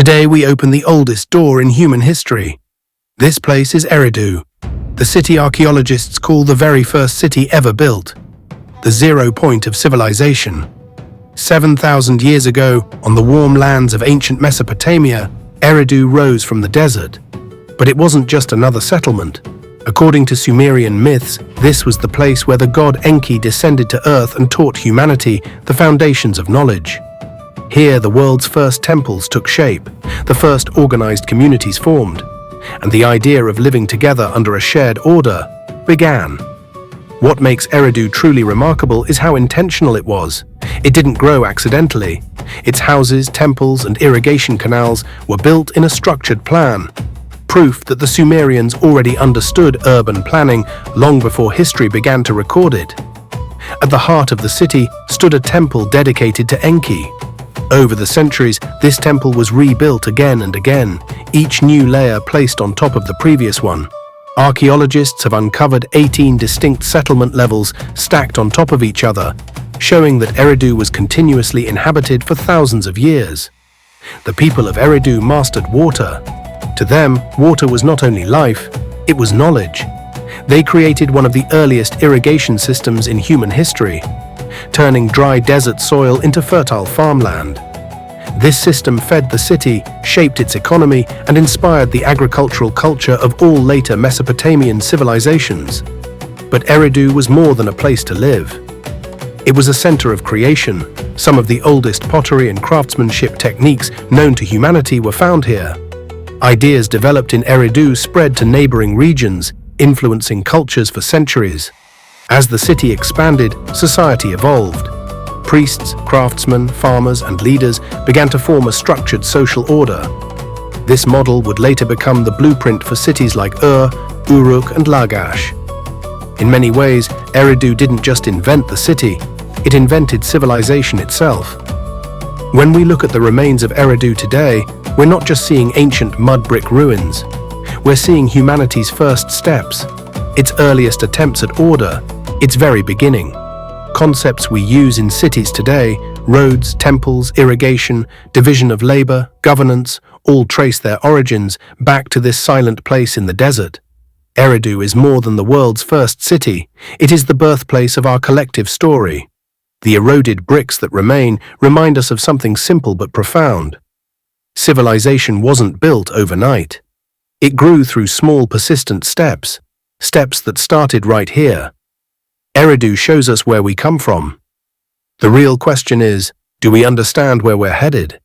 Today we open the oldest door in human history. This place is Eridu, the city archaeologists call the very first city ever built, the 0 point of civilization. 7,000 years ago, on the warm lands of ancient Mesopotamia, Eridu rose from the desert. But it wasn't just another settlement. According to Sumerian myths, this was the place where the god Enki descended to earth and taught humanity the foundations of knowledge. Here, the world's first temples took shape, the first organized communities formed, and the idea of living together under a shared order began. What makes Eridu truly remarkable is how intentional it was. It didn't grow accidentally. Its houses, temples, and irrigation canals were built in a structured plan, proof that the Sumerians already understood urban planning long before history began to record it. At the heart of the city stood a temple dedicated to Enki. Over the centuries, this temple was rebuilt again and again, each new layer placed on top of the previous one. Archaeologists have uncovered 18 distinct settlement levels stacked on top of each other, showing that Eridu was continuously inhabited for thousands of years. The people of Eridu mastered water. To them, water was not only life, it was knowledge. They created one of the earliest irrigation systems in human history, turning dry desert soil into fertile farmland. This system fed the city, shaped its economy, and inspired the agricultural culture of all later Mesopotamian civilizations. But Eridu was more than a place to live. It was a center of creation. Some of the oldest pottery and craftsmanship techniques known to humanity were found here. Ideas developed in Eridu spread to neighboring regions, influencing cultures for centuries. As the city expanded, society evolved. Priests, craftsmen, farmers, and leaders began to form a structured social order. This model would later become the blueprint for cities like Uruk, and Lagash. In many ways, Eridu didn't just invent the city, it invented civilization itself. When we look at the remains of Eridu today, we're not just seeing ancient mud brick ruins. We're seeing humanity's first steps, its earliest attempts at order, its very beginning. Concepts we use in cities today, roads, temples, irrigation, division of labor, governance, all trace their origins back to this silent place in the desert. Eridu is more than the world's first city. It is the birthplace of our collective story. The eroded bricks that remind us of something simple but profound. Civilization wasn't built overnight. It grew through small, persistent steps that started right here. Eridu shows us where we come from. The real question is, do we understand where we're headed?